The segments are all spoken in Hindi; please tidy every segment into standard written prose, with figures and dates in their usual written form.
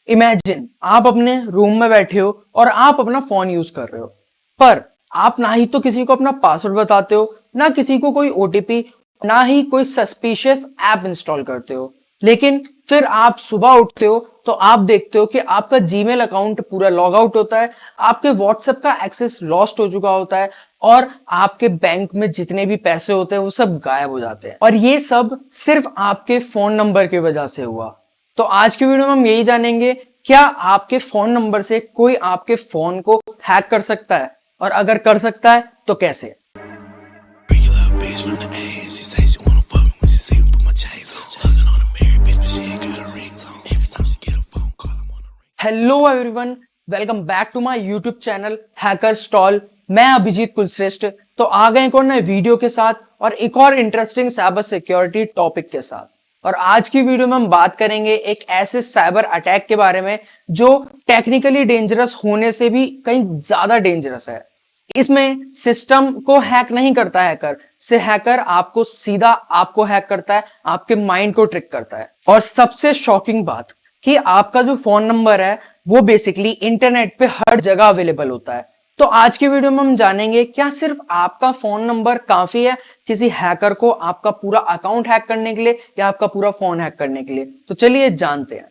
इमेजिन आप अपने रूम में बैठे हो और आप अपना फोन यूज कर रहे हो, पर आप ना ही तो किसी को अपना पासवर्ड बताते हो, ना किसी को कोई ओटीपी, ना ही कोई सस्पिशियस ऐप इंस्टॉल करते हो। लेकिन फिर आप सुबह उठते हो तो आप देखते हो कि आपका जीमेल अकाउंट पूरा लॉग आउट होता है, आपके व्हाट्सएप का एक्सेस लॉस्ट हो चुका होता है और आपके बैंक में जितने भी पैसे होते हैं वो सब गायब हो जाते हैं। और ये सब सिर्फ आपके फोन नंबर की वजह से हुआ। तो आज की वीडियो में हम यही जानेंगे, क्या आपके फोन नंबर से कोई आपके फोन को हैक कर सकता है, और अगर कर सकता है तो कैसे। Hello everyone, welcome back to my YouTube channel hacker stall. मैं अभिजीत कुलश्रेष्ठ तो आ गए एक और नए वीडियो के साथ और एक और इंटरेस्टिंग साइबर सिक्योरिटी टॉपिक के साथ। और आज की वीडियो में हम बात करेंगे एक ऐसे साइबर अटैक के बारे में जो टेक्निकली डेंजरस होने से भी कहीं ज्यादा डेंजरस है। इसमें सिस्टम को हैक नहीं करता हैकर, से हैकर आपको सीधा आपको हैक करता है, आपके माइंड को ट्रिक करता है। और सबसे शॉकिंग बात कि आपका जो फोन नंबर है वो बेसिकली इंटरनेट पे हर जगह अवेलेबल होता है। तो आज की वीडियो में हम जानेंगे, क्या सिर्फ आपका फोन नंबर काफी है किसी हैकर को आपका पूरा अकाउंट हैक करने के लिए या आपका पूरा फोन हैक करने के लिए। तो चलिए जानते हैं।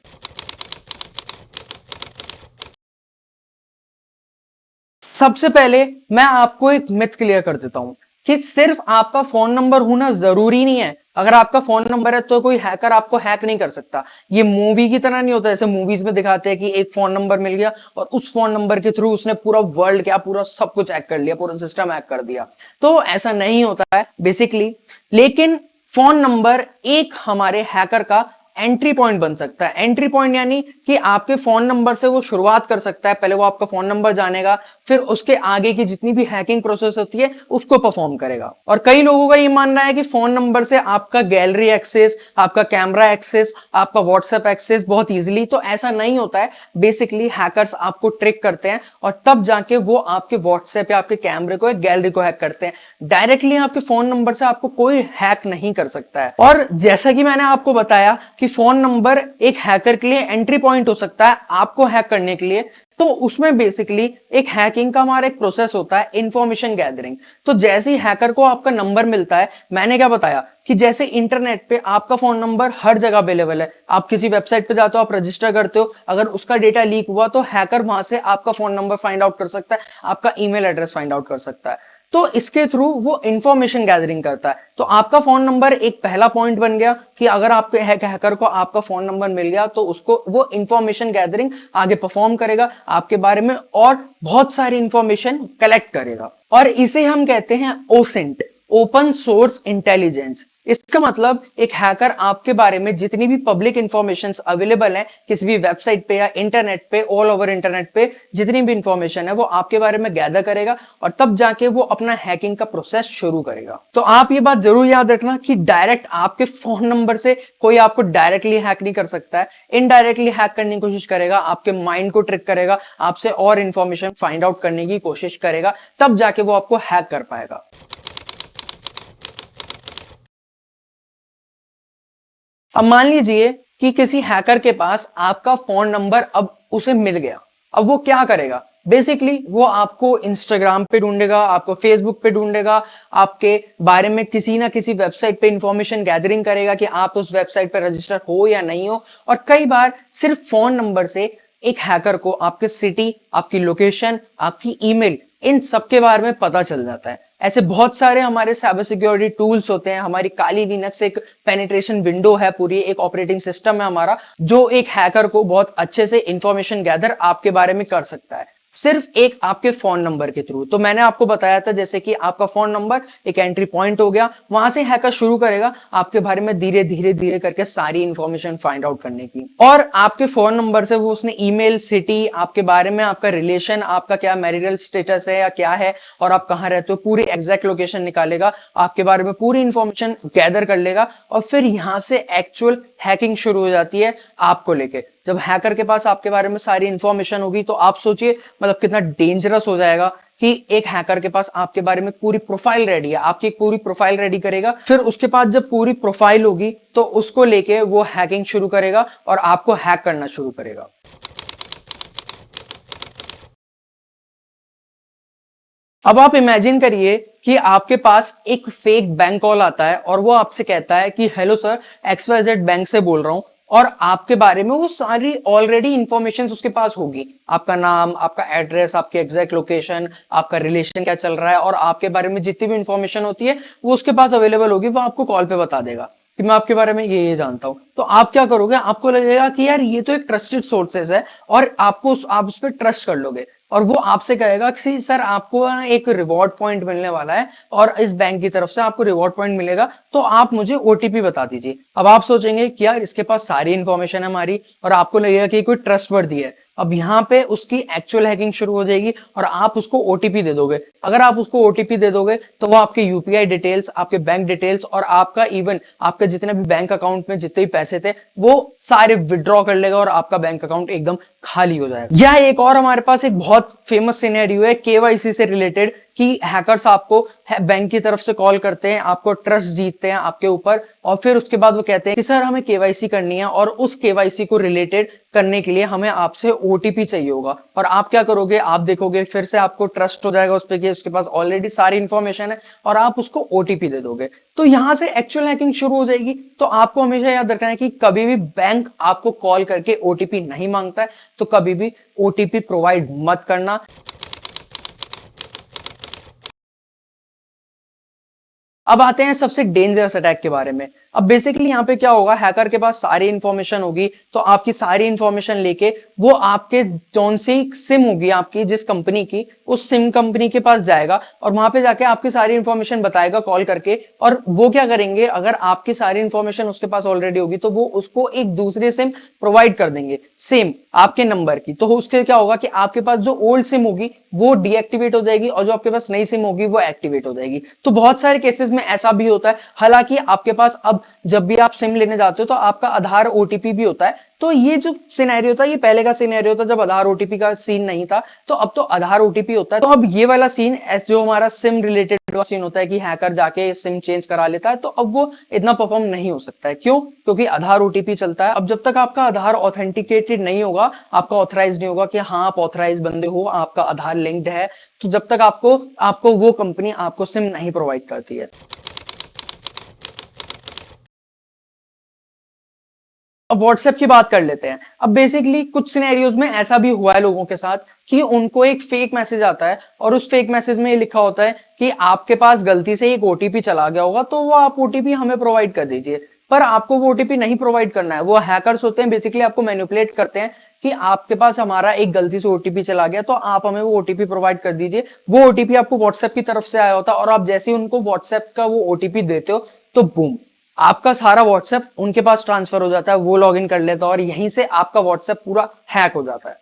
सबसे पहले मैं आपको एक मिथ क्लियर कर देता हूं कि सिर्फ आपका फोन नंबर होना जरूरी नहीं है। अगर आपका फोन नंबर है तो कोई हैकर आपको हैक नहीं कर सकता। ये मूवी की तरह नहीं होता, जैसे मूवीज में दिखाते हैं कि एक फोन नंबर मिल गया और उस फोन नंबर के थ्रू उसने पूरा वर्ल्ड क्या पूरा सब कुछ हैक कर लिया, पूरा सिस्टम हैक कर दिया। तो ऐसा नहीं होता है बेसिकली। लेकिन फोन नंबर एक हमारे हैकर का एंट्री पॉइंट बन सकता है। एंट्री पॉइंट यानी कि आपके फोन नंबर से वो शुरुआत कर सकता है। पहले वो आपका फोन नंबर जानेगा, फिर उसके आगे की जितनी भी हैकिंग प्रोसेस होती है उसको परफॉर्म करेगा। और कई लोगों का ये मानना है कि फोन नंबर से आपका गैलरी एक्सेस, आपका कैमरा एक्सेस, आपका व्हाट्सएप एक्सेस बहुत इजीली, तो ऐसा नहीं होता है। बेसिकली हैकर्स आपको ट्रिक करते हैं और तब जाके वो आपके व्हाट्सएप या आपके कैमरे को या गैलरी को हैक करते हैं। डायरेक्टली आपके फोन नंबर से आपको कोई हैक नहीं कर सकता है। और जैसा कि मैंने आपको बताया कि फोन नंबर एक हैकर के लिए एंट्री पॉइंट हो सकता है आपको हैक करने के लिए, तो उसमें बेसिकली एक हैकिंग का हमारा एक प्रोसेस होता है, इंफॉर्मेशन गैदरिंग। तो जैसे ही हैकर को आपका नंबर मिलता है, मैंने क्या बताया कि जैसे इंटरनेट पे आपका फोन नंबर हर जगह अवेलेबल है, आप किसी वेबसाइट पे जाते हो, आप रजिस्टर करते हो, अगर उसका डेटा लीक हुआ तो हैकर वहां से आपका फोन नंबर फाइंड आउट कर सकता है, आपका ईमेल एड्रेस फाइंड आउट कर सकता है। तो इसके थ्रू वो इंफॉर्मेशन गैदरिंग करता है। तो आपका फोन नंबर एक पहला पॉइंट बन गया कि अगर आपके हैकर को आपका फोन नंबर मिल गया तो उसको वो इंफॉर्मेशन गैदरिंग आगे परफॉर्म करेगा, आपके बारे में और बहुत सारी इंफॉर्मेशन कलेक्ट करेगा। और इसे हम कहते हैं ओसिंट, ओपन सोर्स इंटेलिजेंस। इसका मतलब एक हैकर आपके बारे में जितनी भी पब्लिक इंफॉर्मेशन अवेलेबल है किसी भी वेबसाइट पे या इंटरनेट पे, ऑल ओवर इंटरनेट पे जितनी भी इंफॉर्मेशन है वो आपके बारे में गैदर करेगा और तब जाके वो अपना हैकिंग का प्रोसेस शुरू करेगा। तो आप ये बात जरूर याद रखना कि डायरेक्ट आपके फोन नंबर से कोई आपको डायरेक्टली हैक नहीं कर सकता है। इनडायरेक्टली हैक करने की कोशिश करेगा, आपके माइंड को ट्रिक करेगा, आपसे और इंफॉर्मेशन फाइंड आउट करने की कोशिश करेगा, तब जाके वो आपको हैक कर पाएगा। अब मान लीजिए कि किसी हैकर के पास आपका फोन नंबर अब उसे मिल गया। अब वो क्या करेगा? बेसिकली वो आपको इंस्टाग्राम पे ढूंढेगा, आपको फेसबुक पे ढूंढेगा, आपके बारे में किसी ना किसी वेबसाइट पे इंफॉर्मेशन गैदरिंग करेगा कि आप उस वेबसाइट पे रजिस्टर हो या नहीं हो। और कई बार सिर्फ फोन नंबर से एक हैकर को आपके सिटी, आपकी लोकेशन, आपकी ईमेल, इन सब के बारे में पता चल जाता है। ऐसे बहुत सारे हमारे साइबर सिक्योरिटी टूल्स होते हैं। हमारी काली लिनक्स एक पेनिट्रेशन विंडो है, पूरी एक ऑपरेटिंग सिस्टम है हमारा, जो एक हैकर को बहुत अच्छे से इंफॉर्मेशन गैदर आपके बारे में कर सकता है सिर्फ एक आपके फोन नंबर के थ्रू। तो मैंने आपको बताया था जैसे कि आपका फोन नंबर एक एंट्री पॉइंट हो गया, वहां से हैकर शुरू करेगा आपके बारे में धीरे धीरे धीरे करके सारी इंफॉर्मेशन फाइंड आउट करने की। और आपके फोन नंबर से वो उसने ईमेल, सिटी, आपके बारे में, आपका रिलेशन, आपका क्या मैरिटल स्टेटस है या क्या है और आप कहां रहते हो, पूरी एग्जैक्ट लोकेशन निकालेगा, आपके बारे में पूरी इंफॉर्मेशन गैदर कर लेगा और फिर यहां से एक्चुअल हैकिंग शुरू हो जाती है आपको लेके। जब हैकर के पास आपके बारे में सारी इंफॉर्मेशन होगी तो आप सोचिए मतलब कितना डेंजरस हो जाएगा कि एक हैकर के पास आपके बारे में पूरी प्रोफाइल रेडी है, आपकी पूरी प्रोफाइल रेडी करेगा। फिर उसके पास जब पूरी प्रोफाइल होगी तो उसको लेके वो हैकिंग शुरू करेगा और आपको हैक करना शुरू करेगा। अब आप इमेजिन करिए कि आपके पास एक फेक बैंक कॉल आता है और वो आपसे कहता है कि हेलो सर, XYZ बैंक से बोल रहा हूं, और आपके बारे में वो सारी ऑलरेडी इंफॉर्मेशन उसके पास होगी, आपका नाम, आपका एड्रेस, आपकी एग्जैक्ट लोकेशन, आपका रिलेशन क्या चल रहा है, और आपके बारे में जितनी भी इंफॉर्मेशन होती है वो उसके पास अवेलेबल होगी। वो आपको कॉल पे बता देगा कि मैं आपके बारे में ये जानता हूं। तो आप क्या करोगे, आपको लगेगा कि यार ये तो एक ट्रस्टेड सोर्सेज है, और आप उस पर ट्रस्ट कर लोगे, और वो आपसे कहेगा कि सर आपको एक रिवॉर्ड पॉइंट मिलने वाला है और इस बैंक की तरफ से आपको रिवॉर्ड पॉइंट मिलेगा, तो आप मुझे ओटीपी बता दीजिए। अब आप सोचेंगे कि यार इसके पास सारी इंफॉर्मेशन है हमारी, और आपको लगेगा कि कोई ट्रस्टवर्दी है। अब यहाँ पे उसकी एक्चुअल हैकिंग शुरू हो जाएगी और आप उसको ओटीपी दे दोगे। अगर आप उसको ओटीपी दे दोगे तो वो आपके यूपीआई डिटेल्स, आपके बैंक डिटेल्स, और आपका इवन आपके जितने भी बैंक अकाउंट में जितने भी पैसे थे वो सारे विड्रॉ कर लेगा और आपका बैंक अकाउंट एकदम खाली हो जाएगा। या एक और हमारे पास एक बहुत फेमस सिनेरियो है केवाईसी से रिलेटेड, कि हैकर्स आपको बैंक की तरफ से कॉल करते हैं, आपको ट्रस्ट जीतते हैं आपके ऊपर, और फिर उसके बाद वो कहते हैं कि सर हमें केवाईसी करनी है और उस केवाईसी को रिलेटेड करने के लिए हमें आपसे ओटीपी चाहिए होगा। और आप क्या करोगे, आप देखोगे फिर से आपको ट्रस्ट हो जाएगा उस पर कि उसके पास ऑलरेडी सारी इंफॉर्मेशन है, और आप उसको ओटीपी दे दोगे। तो यहां से एक्चुअल हैकिंग शुरू हो जाएगी। तो आपको हमेशा याद रखना है कि कभी भी बैंक आपको कॉल करके ओटीपी नहीं मांगता है, तो कभी भी ओटीपी प्रोवाइड मत करना। अब आते हैं सबसे डेंजरस अटैक के बारे में। अब बेसिकली यहाँ पे क्या होगा, हैकर के पास सारी इंफॉर्मेशन होगी, तो आपकी सारी इंफॉर्मेशन लेके वो आपके कौन सी सिम होगी आपकी जिस कंपनी की, उस सिम कंपनी के पास जाएगा और वहां पे जाके आपकी सारी इंफॉर्मेशन बताएगा कॉल करके। और वो क्या करेंगे, अगर आपकी सारी इंफॉर्मेशन उसके पास ऑलरेडी होगी तो वो उसको एक दूसरी सिम प्रोवाइड कर देंगे सेम आपके नंबर की। तो उसके क्या होगा कि आपके पास जो ओल्ड सिम होगी वो डीएक्टिवेट हो जाएगी और जो आपके पास नई सिम होगी वो एक्टिवेट हो जाएगी। तो बहुत सारे केसेस में ऐसा भी होता है। हालांकि आपके पास अब जब भी आप सिम लेने जाते हो तो आपका आधार ओटीपी भी होता है। तो ये जो सिनेरियो था ये पहले का सिनेरियो था जब आधार ओटीपी का सीन नहीं था, तो अब तो आधार ओटीपी होता है। तो अब ये वाला सीन जो हमारा सिम रिलेटेड सीन होता है कि हैकर जाके सिम चेंज करा लेता है, तो अब वो इतना परफॉर्म नहीं हो सकता है। क्यों? क्योंकि आधार ओटीपी चलता है। अब जब तक आपका आधार ऑथेंटिकेटेड नहीं होगा, आपका ऑथराइज नहीं होगा कि हाँ आप ऑथराइज बंदे हो, आपका आधार लिंक्ड है, तो जब तक आपको वो कंपनी आपको सिम नहीं प्रोवाइड करती है। अब व्हाट्सएप की बात कर लेते हैं। अब बेसिकली कुछ सिनेरियोज में ऐसा भी हुआ है लोगों के साथ कि उनको एक फेक मैसेज आता है और उस फेक मैसेज में ये लिखा होता है कि आपके पास गलती से एक ओटीपी चला गया होगा, तो वो आप ओटीपी हमें प्रोवाइड कर दीजिए। पर आपको वो ओटीपी नहीं प्रोवाइड करना है। वो हैकर्स होते हैं, बेसिकली आपको मैनिपुलेट करते हैं कि आपके पास हमारा एक गलती से ओटीपी चला गया, तो आप हमें वो ओटीपी प्रोवाइड कर दीजिए। वो ओटीपी आपको व्हाट्सएप की तरफ से आया होता है और आप जैसे ही उनको व्हाट्सएप का वो ओटीपी देते हो तो बूम, आपका सारा व्हाट्सएप उनके पास ट्रांसफर हो जाता है, वो लॉगिन कर लेता है और यहीं से आपका व्हाट्सएप पूरा हैक हो जाता है।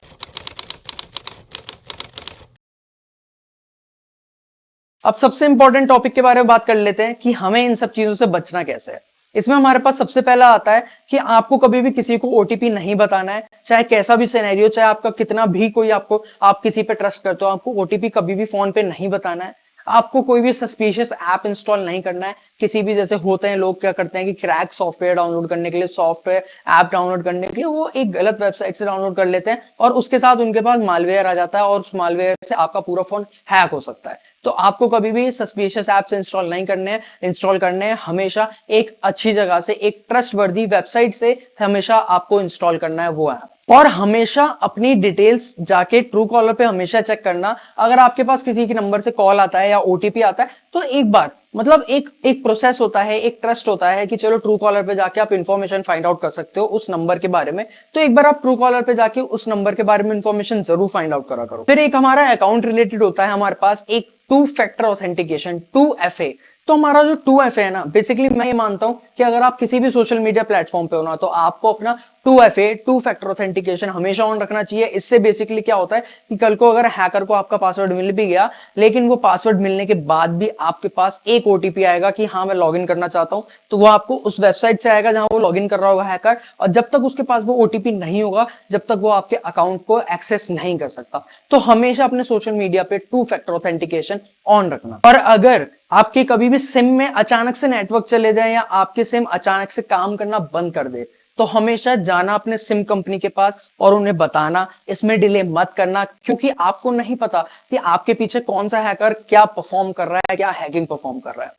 अब सबसे इंपॉर्टेंट टॉपिक के बारे में बात कर लेते हैं कि हमें इन सब चीजों से बचना कैसे है। इसमें हमारे पास सबसे पहला आता है कि आपको कभी भी किसी को ओटीपी नहीं बताना है, चाहे कैसा भी सिनेरियो, चाहे आपका कितना भी कोई आप किसी पे ट्रस्ट करते हो, आपको ओटीपी कभी भी फोन पे नहीं बताना है। आपको कोई भी सस्पिशियस ऐप इंस्टॉल नहीं करना है। किसी भी, जैसे होते हैं लोग क्या करते हैं कि क्रैक सॉफ्टवेयर डाउनलोड करने के लिए, सॉफ्टवेयर ऐप डाउनलोड करने के लिए वो एक गलत वेबसाइट से डाउनलोड कर लेते हैं और उसके साथ उनके पास मालवेयर आ जाता है और उस मालवेयर से आपका पूरा फोन हैक हो सकता है। तो आपको कभी भी सस्पिशियस ऐप्स इंस्टॉल नहीं करने हैं। इंस्टॉल करने हैं हमेशा एक अच्छी जगह से, एक ट्रस्टवर्दी वेबसाइट से हमेशा आपको इंस्टॉल करना है वो ऐप। और हमेशा अपनी डिटेल्स जाके ट्रू कॉलर पे हमेशा चेक करना। अगर आपके पास किसी के नंबर से कॉल आता है या ओटीपी आता है तो एक बार, मतलब एक प्रोसेस होता है, एक ट्रस्ट होता है कि चलो ट्रू कॉलर पे जाके आप इंफॉर्मेशन फाइंड आउट कर सकते हो उस नंबर के बारे में। तो एक बार आप ट्रू कॉलर पे जाके उस नंबर के बारे में इंफॉर्मेशन जरूर फाइंड आउट करा करो। फिर एक हमारा अकाउंट रिलेटेड होता है हमारे पास एक 2 फैक्टर ऑथेंटिकेशन, 2FA। तो हमारा जो 2FA है ना, बेसिकली मैं ये मानता हूं कि अगर आप किसी भी सोशल मीडिया प्लेटफॉर्म पे हो ना, तो आपको अपना 2FA, 2 फैक्टर ऑथेंटिकेशन हमेशा ऑन रखना चाहिए। इससे बेसिकली क्या होता है कि कल को अगर हैकर को आपका पासवर्ड मिल भी गया, लेकिन वो पासवर्ड मिलने के बाद भी आपके पास एक ओटीपी आएगा कि हाँ मैं लॉगिन करना चाहता हूं, तो वो आपको उस वेबसाइट से आएगा जहां वो लॉगिन कर रहा होगा हैकर, और जब तक उसके पास वो ओटीपी नहीं होगा, जब तक वो आपके अकाउंट को एक्सेस नहीं कर सकता। तो हमेशा अपने सोशल मीडिया पे 2 फैक्टर ऑथेंटिकेशन ऑन रखना। और अगर आपके कभी भी सिम में अचानक से नेटवर्क चले जाए या आपके सिम अचानक से काम करना बंद कर दे, तो हमेशा जाना अपने सिम कंपनी के पास और उन्हें बताना, इसमें डिले मत करना, क्योंकि आपको नहीं पता कि आपके पीछे कौन सा हैकर क्या परफॉर्म कर रहा है, क्या हैकिंग परफॉर्म कर रहा है।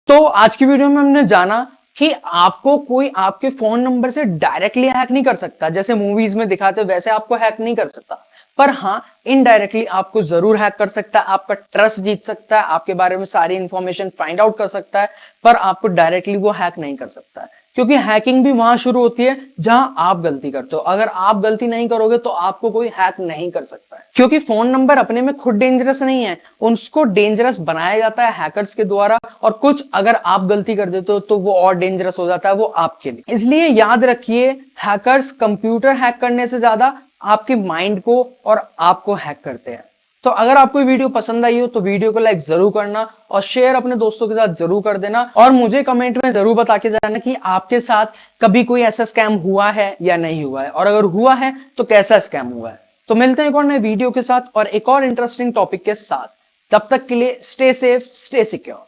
तो आज की वीडियो में हमने जाना कि आपको कोई आपके फोन नंबर से डायरेक्टली हैक नहीं कर सकता, जैसे मूवीज में दिखाते वैसे आपको हैक नहीं कर सकता, पर हाँ इनडायरेक्टली आपको जरूर हैक कर सकता है, आपका ट्रस्ट जीत सकता है, आपके बारे में सारी इंफॉर्मेशन फाइंड आउट कर सकता है, पर आपको डायरेक्टली वो हैक नहीं कर सकता है। क्योंकि हैकिंग भी वहां शुरू होती है जहां आप गलती करते हो। अगर आप गलती नहीं करोगे तो आपको कोई हैक नहीं कर सकता है, क्योंकि फोन नंबर अपने में खुद डेंजरस नहीं है, उसको डेंजरस बनाया जाता है हैकर्स के द्वारा, और कुछ अगर आप गलती कर देते हो तो वो और डेंजरस हो जाता है वो आपके लिए। इसलिए याद रखिए, हैकर्स कंप्यूटर हैक करने से ज्यादा आपके माइंड को और आपको हैक करते हैं। तो अगर आपको वीडियो पसंद आई हो तो वीडियो को लाइक जरूर करना और शेयर अपने दोस्तों के साथ जरूर कर देना, और मुझे कमेंट में जरूर बता के जाना कि आपके साथ कभी कोई ऐसा स्कैम हुआ है या नहीं हुआ है, और अगर हुआ है तो कैसा स्कैम हुआ है। तो मिलते हैं एक और नए वीडियो के साथ और एक और इंटरेस्टिंग टॉपिक के साथ। तब तक के लिए स्टे सेफ, स्टे सिक्योर।